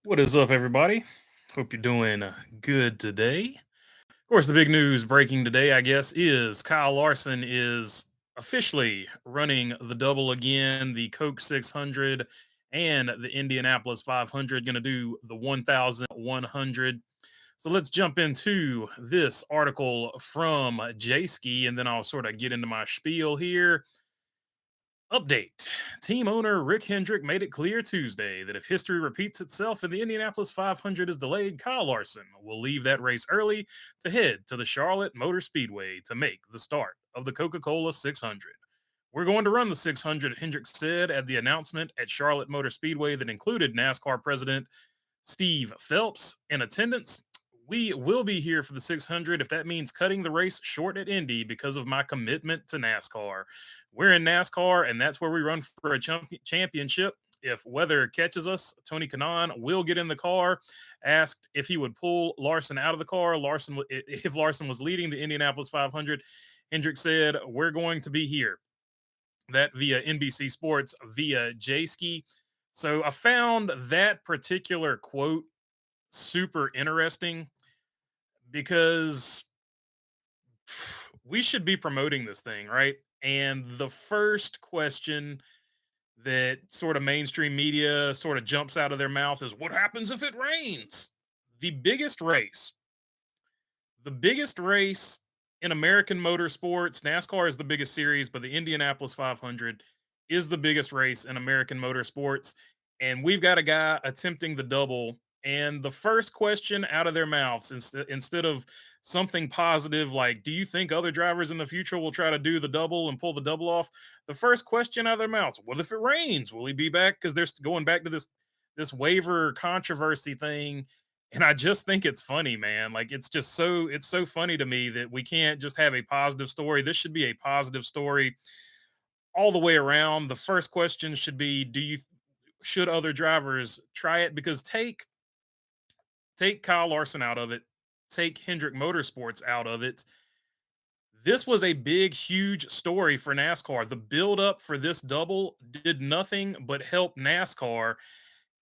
What is up, everybody? Hope you're doing good today. Of course, the big news breaking today, I guess, is Kyle Larson is officially running the double again, the Coke 600 and the Indianapolis 500, going to do the 1,100. So let's jump into this article from J and then I'll sort of get into my spiel here. Update. Team owner Rick Hendrick made it clear Tuesday that if history repeats itself and the Indianapolis 500 is delayed, Kyle Larson will leave that race early to head to the Charlotte Motor Speedway to make the start of the Coca Cola 600. We're going to run the 600, Hendrick said at the announcement at Charlotte Motor Speedway that included NASCAR president Steve Phelps in attendance. We will be here for the 600 if that means cutting the race short at Indy because of my commitment to NASCAR. We're in NASCAR, and that's where we run for a championship. If weather catches us, Tony Kanaan will get in the car. Asked if he would pull Larson out of the car. If Larson was leading the Indianapolis 500, Hendrick said, "We're going to be here." That via NBC Sports via Jayski. So I found that particular quote super interesting because we should be promoting this thing, right? And the first question that sort of mainstream media sort of jumps out of their mouth is what happens if it rains? The biggest race, the biggest race in American motorsports, NASCAR is the biggest series, but the Indianapolis 500 is the biggest race in American motorsports. And we've got a guy attempting the double. And the first question out of their mouths, instead of something positive like, do you think other drivers in the future will try to do the double and pull the double off? The first question out of their mouths, what if it rains? Will he be back? Because they're going back to this waiver controversy thing, and I just think it's funny, man. Like it's so funny to me that we can't just have a positive story. This should be a positive story all the way around. The first question should be, should other drivers try it? Because take Kyle Larson out of it, take Hendrick Motorsports out of it. This was a big, huge story for NASCAR. The build up for this double did nothing but help NASCAR,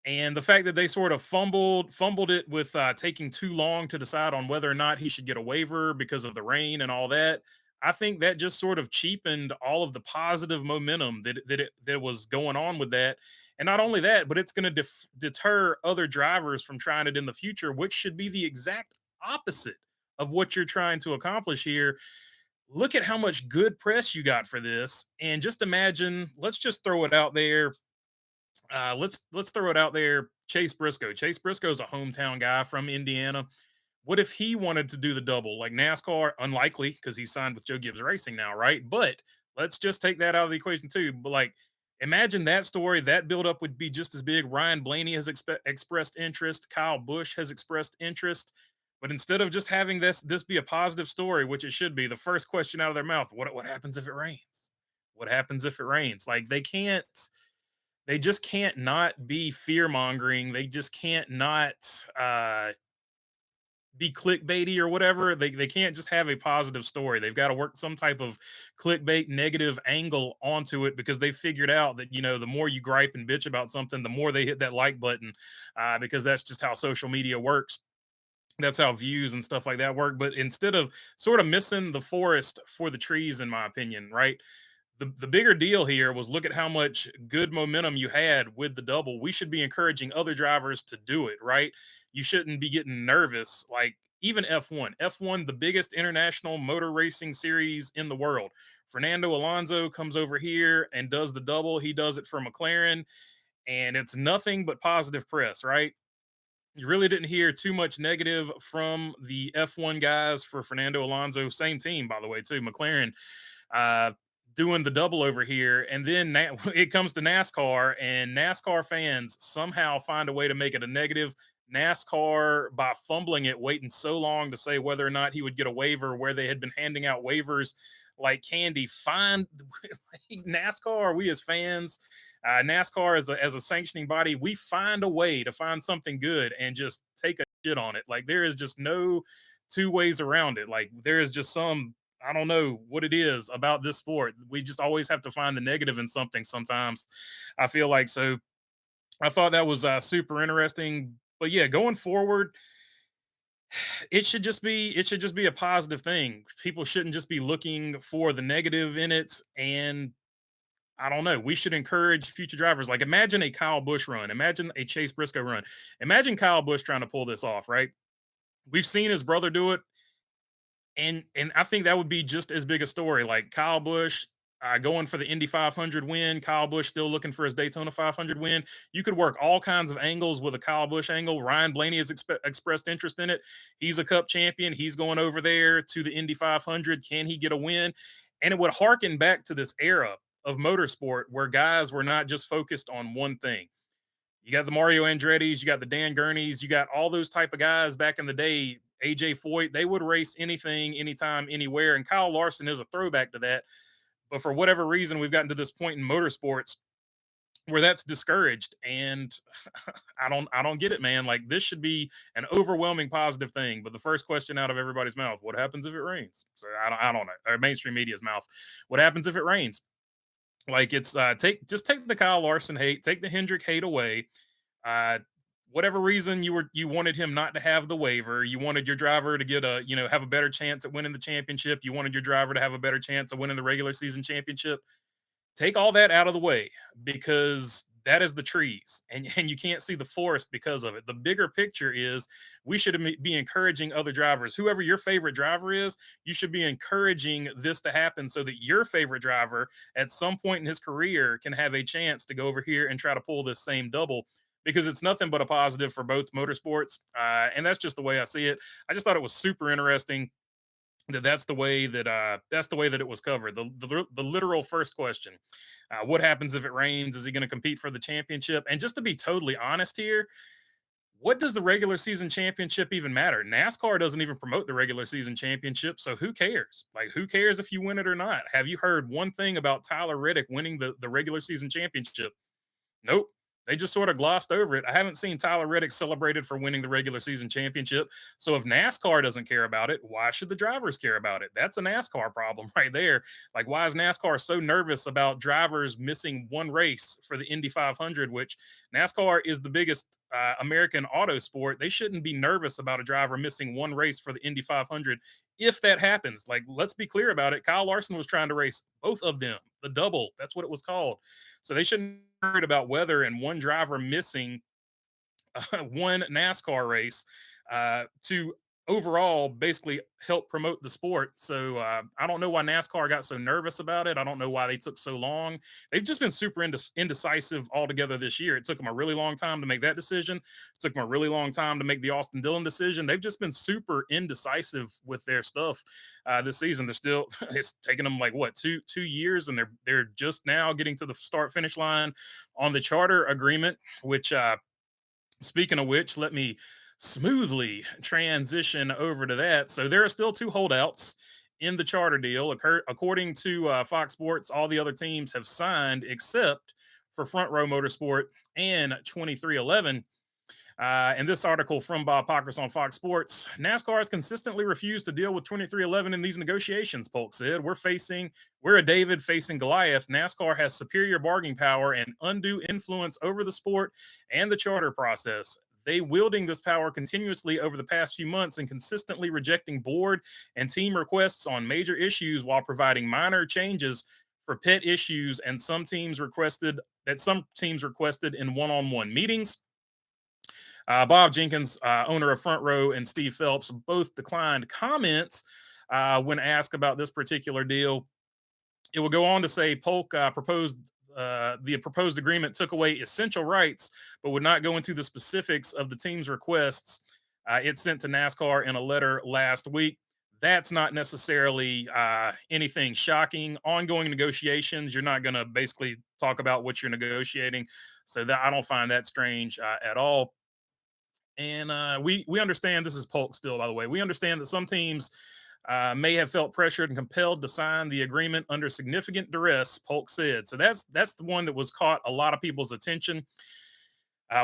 and the fact that they sort of fumbled it with taking too long to decide on whether or not he should get a waiver because of the rain and all that, I think that just sort of cheapened all of the positive momentum that was going on with that. And not only that, but it's going to deter other drivers from trying it in the future, which should be the exact opposite of what you're trying to accomplish here. Look at how much good press you got for this, and just imagine. Let's just throw it out there, let's throw it out there. Chase Briscoe. Chase Briscoe is a hometown guy from Indiana. What if he wanted to do the double like NASCAR? Unlikely because he signed with Joe Gibbs Racing now, right? But let's just take that out of the equation too. But like, imagine that story. That buildup would be just as big. Ryan Blaney has expressed interest. Kyle Busch has expressed interest. But instead of just having this be a positive story, which it should be, the first question out of their mouth: what happens if it rains? What happens if it rains? Like they just can't not be fear mongering. They just can't not be clickbaity or whatever. They can't just have a positive story. They've got to work some type of clickbait negative angle onto it because they figured out that the more you gripe and bitch about something, the more they hit that like button, because that's just how social media works. That's how views and stuff like that work. But instead of sort of missing the forest for the trees, in my opinion, right? The bigger deal here was look at how much good momentum you had with the double. We should be encouraging other drivers to do it, right? You shouldn't be getting nervous. Like even F1, the biggest international motor racing series in the world. Fernando Alonso comes over here and does the double. He does it for McLaren, and it's nothing but positive press, right? You really didn't hear too much negative from the F1 guys for Fernando Alonso. Same team, by the way, too. McLaren uh, doing the double over here. And then it comes to NASCAR, and NASCAR fans somehow find a way to make it a negative. NASCAR, by fumbling it, waiting so long to say whether or not he would get a waiver, where they had been handing out waivers like candy. Find like NASCAR, we as fans, NASCAR as a sanctioning body, we find a way to find something good and just take a shit on it. Like there is just no two ways around it. Like there is just some, I don't know what it is about this sport. We just always have to find the negative in something sometimes. I feel like so. I thought that was super interesting. But yeah, going forward, it should just be a positive thing. People shouldn't just be looking for the negative in it. And I don't know. We should encourage future drivers. Like, imagine a Kyle Busch run. Imagine a Chase Briscoe run. Imagine Kyle Busch trying to pull this off, right? We've seen his brother do it, and I think that would be just as big a story. Like Kyle Busch going for the Indy 500 win. Kyle Busch still looking for his Daytona 500 win. You could work all kinds of angles with a Kyle Busch angle. Ryan Blaney has expressed interest in it. He's a Cup champion. He's going over there to the Indy 500. Can he get a win? And it would harken back to this era of motorsport where guys were not just focused on one thing. You got the Mario Andretti's, you got the Dan Gurneys, you got all those type of guys back in the day. AJ Foyt, they would race anything, anytime, anywhere. And Kyle Larson is a throwback to that. But for whatever reason, we've gotten to this point in motorsports where that's discouraged. And I don't get it, man. Like, this should be an overwhelming positive thing. But the first question out of everybody's mouth, what happens if it rains? So I don't know. Or mainstream media's mouth. What happens if it rains? Like, it's take the Kyle Larson hate, take the Hendrick hate away. uh, Whatever reason you wanted him not to have the waiver, you wanted your driver to get have a better chance at winning the championship, you wanted your driver to have a better chance of winning the regular season championship. Take all that out of the way, because that is the trees, and you can't see the forest because of it. The bigger picture is we should be encouraging other drivers. Whoever your favorite driver is, you should be encouraging this to happen so that your favorite driver at some point in his career can have a chance to go over here and try to pull this same double, because it's nothing but a positive for both motorsports. And that's just the way I see it. I just thought it was super interesting that's the way that it was covered. The literal first question, what happens if it rains? Is he going to compete for the championship? And just to be totally honest here, what does the regular season championship even matter? NASCAR doesn't even promote the regular season championship, so who cares? Like, who cares if you win it or not? Have you heard one thing about Tyler Reddick winning the regular season championship? Nope. They just sort of glossed over it. I haven't seen Tyler Reddick celebrated for winning the regular season championship. So if NASCAR doesn't care about it, why should the drivers care about it? That's a NASCAR problem right there. Like, why is NASCAR so nervous about drivers missing one race for the Indy 500, which NASCAR is the biggest American auto sport? They shouldn't be nervous about a driver missing one race for the Indy 500 if that happens. Like, let's be clear about it. Kyle Larson was trying to race both of them, the double. That's what it was called. So they shouldn't be worried about weather and one driver missing one NASCAR race to overall basically help promote the sport. So I don't know why NASCAR got so nervous about it. I don't know why they took so long. They've just been super indecisive altogether this year. It took them a really long time to make that decision. It took them a really long time to make the Austin Dillon decision. They've just been super indecisive with their stuff this season. They're still it's taken them like what 2 years, and they're just now getting to the start finish line on the charter agreement, which speaking of which, let me smoothly transition over to that. So there are still two holdouts in the charter deal. According to Fox Sports, all the other teams have signed except for Front Row Motorsport and 23XI. In this article from Bob Pockers on Fox Sports, NASCAR has consistently refused to deal with 23XI in these negotiations, Polk said. We're a David facing Goliath. NASCAR has superior bargaining power and undue influence over the sport and the charter process. They wielding this power continuously over the past few months and consistently rejecting board and team requests on major issues while providing minor changes for pet issues and some teams requested in one-on-one meetings. Bob Jenkins, owner of Front Row, and Steve Phelps both declined comments when asked about this particular deal. It will go on to say Polk the proposed agreement took away essential rights, but would not go into the specifics of the team's requests. It sent to NASCAR in a letter last week. That's not necessarily anything shocking. Ongoing negotiations, you're not going to basically talk about what you're negotiating. So that I don't find that strange at all. And we understand, this is Polk still, by the way. We understand that some teams may have felt pressured and compelled to sign the agreement under significant duress, Polk said. So that's the one that was caught a lot of people's attention.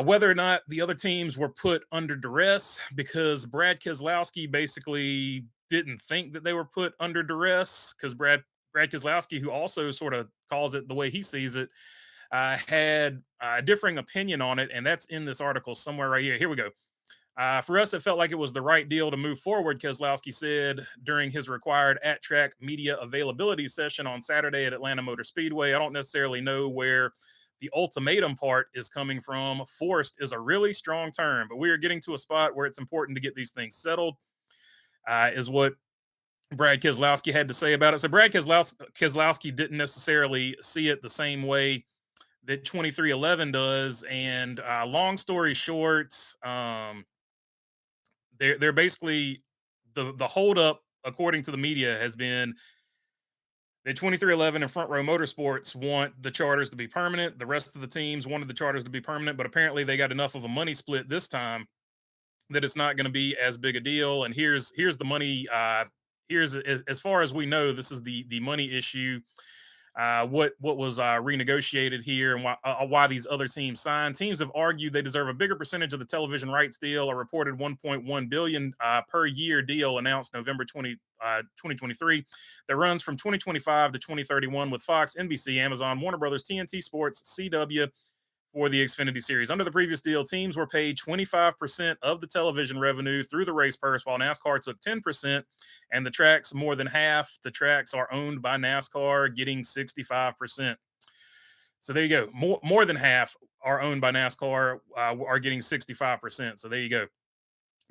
Whether or not the other teams were put under duress, because Brad Keselowski basically didn't think that they were put under duress, because Brad Keselowski, who also sort of calls it the way he sees it, had a differing opinion on it, and that's in this article somewhere right here. Here we go. For us, it felt like it was the right deal to move forward, Keselowski said during his required at-track media availability session on Saturday at Atlanta Motor Speedway. I don't necessarily know where the ultimatum part is coming from. Forced is a really strong term, but we are getting to a spot where it's important to get these things settled, is what Brad Keselowski had to say about it. So Brad Keselowski didn't necessarily see it the same way that 23XI does. And long story short, they're basically the holdup, according to the media, has been that 23XI and Front Row Motorsports want the charters to be permanent. The rest of the teams wanted the charters to be permanent, but apparently they got enough of a money split this time that it's not going to be as big a deal. And here's the money. Here's as far as we know, this is the money issue. What was renegotiated here, and why these other teams signed. Teams have argued they deserve a bigger percentage of the television rights deal. A reported 1.1 billion per year deal announced November 2023 that runs from 2025 to 2031 with Fox, NBC, Amazon, Warner Brothers, TNT Sports, CW, for the Xfinity Series. Under the previous deal, teams were paid 25% of the television revenue through the race purse, while NASCAR took 10%, and the tracks more than half. The tracks are owned by NASCAR, getting 65%. So there you go. More than half are owned by NASCAR, are getting 65%. So there you go.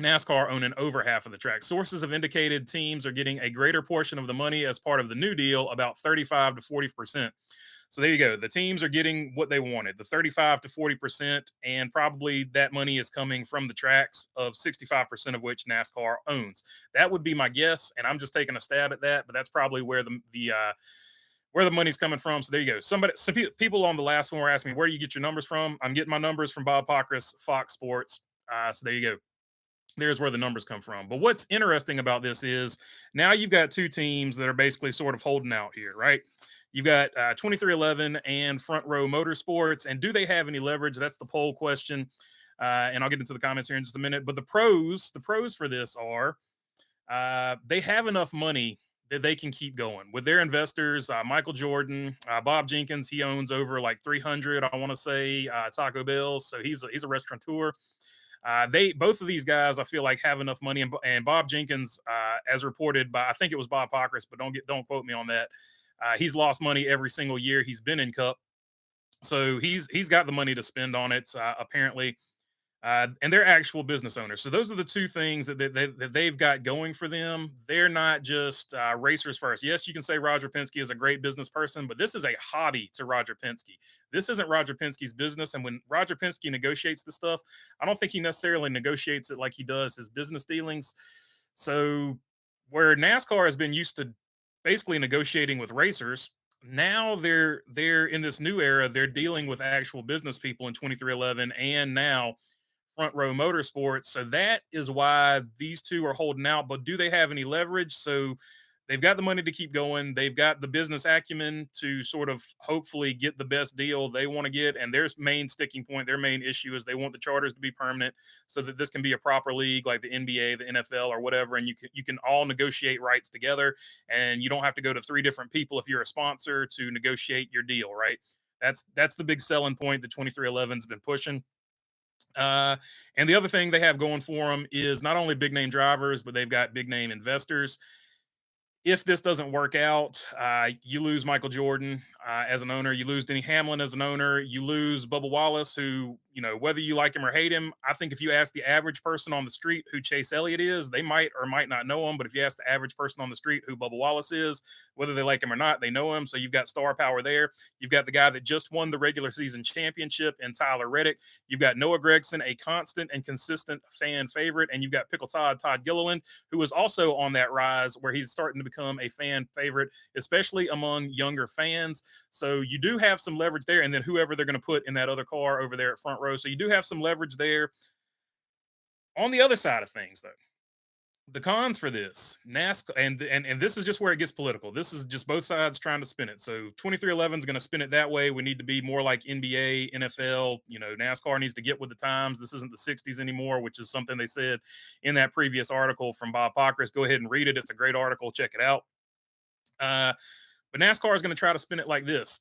NASCAR owning over half of the track. Sources have indicated teams are getting a greater portion of the money as part of the new deal, about 35 to 40%. So there you go. The teams are getting what they wanted, the 35 to 40%, and probably that money is coming from the tracks, of 65% of which NASCAR owns. That would be my guess, and I'm just taking a stab at that, but that's probably where the money's coming from. So there you go. Some people on the last one were asking me, where do you get your numbers from? I'm getting my numbers from Bob Pockrass, Fox Sports. So there you go. There's where the numbers come from. But what's interesting about this is now you've got two teams that are basically sort of holding out here, right? You've got 23XI and Front Row Motorsports. And do they have any leverage? That's the poll question. And I'll get into the comments here in just a minute. But the pros for this are they have enough money that they can keep going with their investors. Michael Jordan, Bob Jenkins, he owns over like 300, I want to say, Taco Bell. So he's a restaurateur. They both of these guys, I feel like, have enough money, and Bob Jenkins, as reported by, I think it was Bob Pockrass, but don't quote me on that. He's lost money every single year he's been in Cup, so he's got the money to spend on it, apparently. And they're actual business owners. So those are the two things that they've got going for them. They're not just racers first. Yes, you can say Roger Penske is a great business person, but this is a hobby to Roger Penske. This isn't Roger Penske's business. And when Roger Penske negotiates the stuff, I don't think he necessarily negotiates it like he does his business dealings. So where NASCAR has been used to basically negotiating with racers, now they're in this new era. They're dealing with actual business people in 23XI and now Front Row Motorsports. So that is why these two are holding out. But do they have any leverage? So they've got the money to keep going. They've got the business acumen to sort of hopefully get the best deal they want to get. And their main sticking point, their main issue is they want the charters to be permanent so that this can be a proper league like the NBA, the NFL, or whatever. And you can all negotiate rights together, and you don't have to go to three different people if you're a sponsor to negotiate your deal, right? That's the big selling point that 23XI's been pushing. And the other thing they have going for them is not only big name drivers, but they've got big name investors. If this doesn't work out, you lose Michael Jordan as an owner. You lose Denny Hamlin as an owner. You lose Bubba Wallace, who, whether you like him or hate him, I think if you ask the average person on the street who Chase Elliott is, they might or might not know him. But if you ask the average person on the street who Bubba Wallace is, whether they like him or not, they know him. So you've got star power there. You've got the guy that just won the regular season championship in Tyler Reddick. You've got Noah Gragson, a constant and consistent fan favorite. And you've got Pickle Todd Gilliland, who is also on that rise where he's starting to become a fan favorite, especially among younger fans. So you do have some leverage there. And then whoever they're going to put in that other car over there at Front Row. So you do have some leverage there. On the other side of things, though, the cons for this NASCAR, and this is just where it gets political. This is just both sides trying to spin it. So 23XI is going to spin it that way. We need to be more like NBA, NFL. NASCAR needs to get with the times. This isn't the 60s anymore, which is something they said in that previous article from Bob Pockrass. Go ahead and read it. It's a great article. Check it out. But NASCAR is going to try to spin it like this.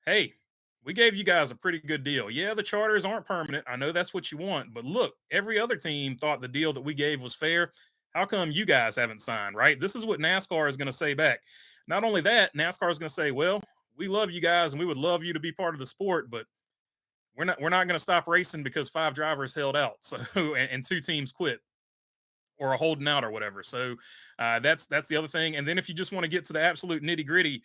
Hey, We gave you guys a pretty good deal. Yeah, the charters aren't permanent. I know that's what you want, but look, every other team thought the deal that we gave was fair. How come you guys haven't signed, right? This is what NASCAR is going to say back. Not only that, NASCAR is going to say, "Well, we love you guys and we would love you to be part of the sport, but we're not going to stop racing because 5 drivers held out." So and 2 teams quit or are holding out or whatever. So that's the other thing. And then if you just want to get to the absolute nitty-gritty,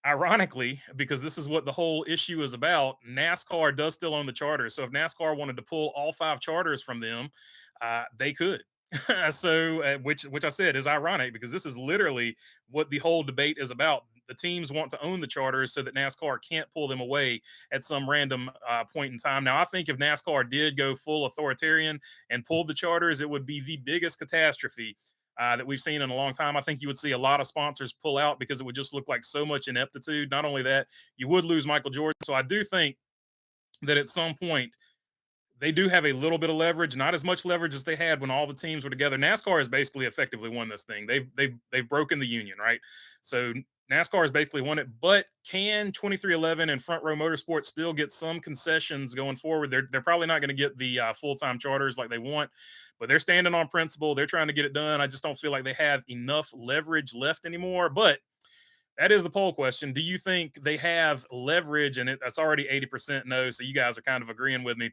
ironically, because this is what the whole issue is about, NASCAR does still own the charters. So if NASCAR wanted to pull all 5 charters from them, they could. So, which I said is ironic because this is literally what the whole debate is about. The teams want to own the charters so that NASCAR can't pull them away at some random point in time. Now, I think if NASCAR did go full authoritarian and pulled the charters, it would be the biggest catastrophe that we've seen in a long time. I think you would see a lot of sponsors pull out because it would just look like so much ineptitude. Not only that, you would lose Michael Jordan. So I do think that at some point they do have a little bit of leverage, not as much leverage as they had when all the teams were together. NASCAR has basically effectively won this thing. They've broken the union, right? So NASCAR has basically won it. But can 23XI and Front Row Motorsports still get some concessions going forward? They're probably not going to get the full time charters like they want, but they're standing on principle. They're trying to get it done. I just don't feel like they have enough leverage left anymore. But that is the poll question. Do you think they have leverage? And that's already 80% no. So you guys are kind of agreeing with me.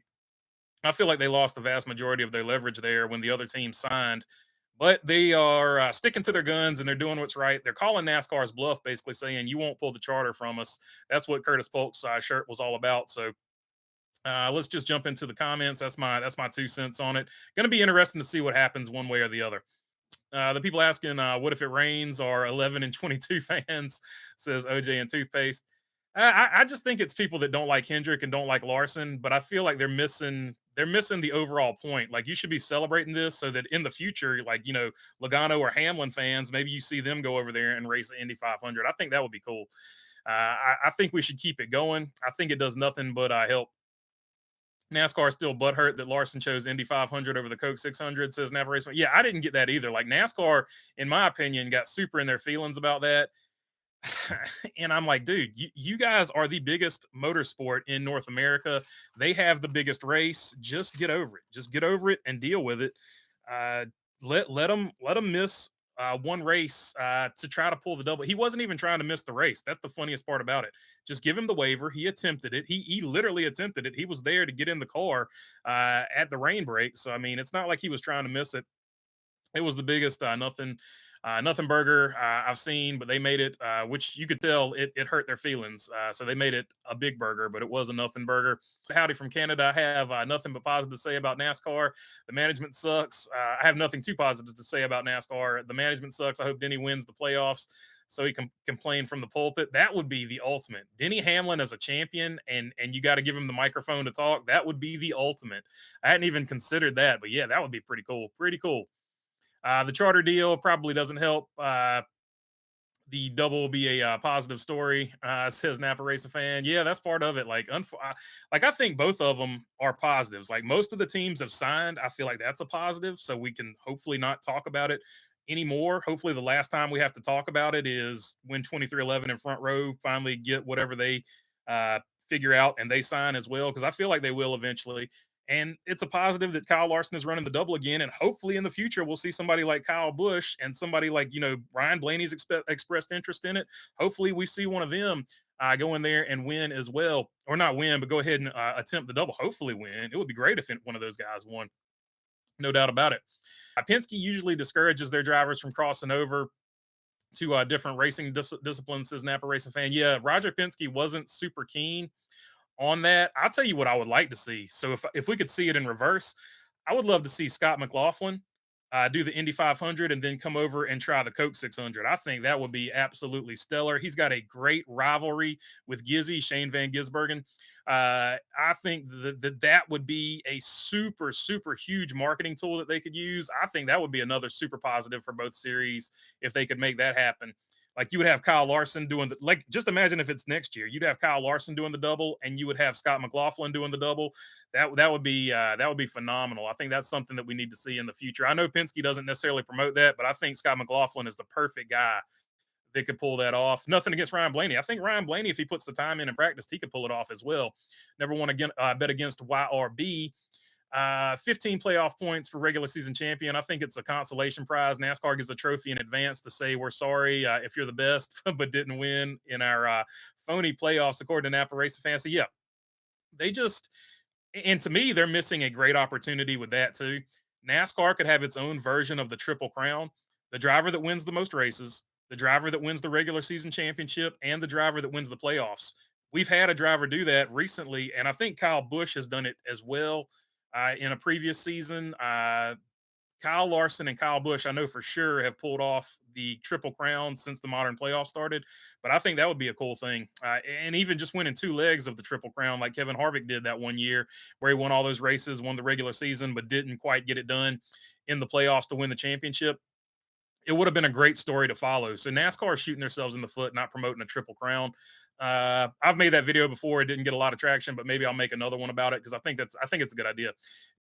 I feel like they lost the vast majority of their leverage there when the other team signed, but they are sticking to their guns and they're doing what's right. They're calling NASCAR's bluff, basically saying you won't pull the charter from us. That's what Curtis Polk's shirt was all about. So let's just jump into the comments. That's my 2 cents on it. Going to be interesting to see what happens one way or the other. The people asking, what if it rains? Are 11 and 22 fans? Says OJ and Toothpaste. I just think it's people that don't like Hendrick and don't like Larson, but I feel like they're missing the overall point. Like you should be celebrating this so that in the future, like Logano or Hamlin fans, maybe you see them go over there and race the Indy 500. I think that would be cool. I think we should keep it going. I think it does nothing but help. NASCAR is still butthurt that Larson chose Indy 500 over the Coke 600, says Napa Racing. Yeah, I didn't get that either. Like NASCAR, in my opinion, got super in their feelings about that. And I'm like, dude, you guys are the biggest motorsport in North America. They have the biggest race. Just get over it. Just get over it and deal with it. Uh, let them miss one race to try to pull the double. He wasn't even trying to miss the race. That's the funniest part about it. Just give him the waiver. He attempted it. He literally attempted it. He was there to get in the car at the rain break. So I mean, it's not like he was trying to miss it. It was the biggest nothing burger I've seen, but they made it, which you could tell it hurt their feelings. So they made it a big burger, but it was a nothing burger. Howdy from Canada. I have nothing but positive to say about NASCAR. The management sucks. I have nothing too positive to say about NASCAR. The management sucks. I hope Denny wins the playoffs so he can complain from the pulpit. That would be the ultimate. Denny Hamlin as a champion, and you got to give him the microphone to talk. That would be the ultimate. I hadn't even considered that, but yeah, that would be pretty cool. Pretty cool. The charter deal probably doesn't help. The double will be a positive story, says Napa Racing fan. Yeah, that's part of it. Like I think both of them are positives. Like most of the teams have signed. I feel like that's a positive. So we can hopefully not talk about it anymore. Hopefully, the last time we have to talk about it is when 23XI and Front Row finally get whatever they figure out and they sign as well. Because I feel like they will eventually. And it's a positive that Kyle Larson is running the double again. And hopefully in the future, we'll see somebody like Kyle Busch and somebody like, Ryan Blaney's expressed interest in it. Hopefully we see one of them go in there and win as well. Or not win, but go ahead and attempt the double. Hopefully win. It would be great if one of those guys won. No doubt about it. Penske usually discourages their drivers from crossing over to different racing disciplines, says Napa Racing fan. Yeah, Roger Penske wasn't super keen on that. I'll tell you what I would like to see. So if we could see it in reverse, I would love to see Scott McLaughlin do the Indy 500 and then come over and try the Coke 600. I think that would be absolutely stellar. He's got a great rivalry with Gizzy, Shane Van Gisbergen. I think that would be a super, super huge marketing tool that they could use. I think that would be another super positive for both series if they could make that happen. Like you would have Kyle Larson doing just imagine if it's next year, you'd have Kyle Larson doing the double and you would have Scott McLaughlin doing the double. That would be phenomenal. I think that's something that we need to see in the future. I know Penske doesn't necessarily promote that, but I think Scott McLaughlin is the perfect guy that could pull that off. Nothing against Ryan Blaney. I think Ryan Blaney, if he puts the time in and practice, he could pull it off as well. Never want to bet against YRB. 15 playoff points for regular season champion. I think it's a consolation prize. NASCAR gives a trophy in advance to say we're sorry if you're the best, but didn't win in our phony playoffs, according to Napa Racing Fans. So, yeah, they just, and to me, they're missing a great opportunity with that too. NASCAR could have its own version of the Triple Crown. The driver that wins the most races, the driver that wins the regular season championship, and the driver that wins the playoffs. We've had a driver do that recently, and I think Kyle Busch has done it as well in a previous season. Kyle Larson and Kyle Busch, I know for sure, have pulled off the Triple Crown since the modern playoff started. But I think that would be a cool thing. And even just winning 2 legs of the Triple Crown, like Kevin Harvick did that one year, where he won all those races, won the regular season, but didn't quite get it done in the playoffs to win the championship. It would have been a great story to follow. So NASCAR is shooting themselves in the foot, not promoting a Triple Crown. I've made that video before. It didn't get a lot of traction, but maybe I'll make another one about it because I think it's a good idea.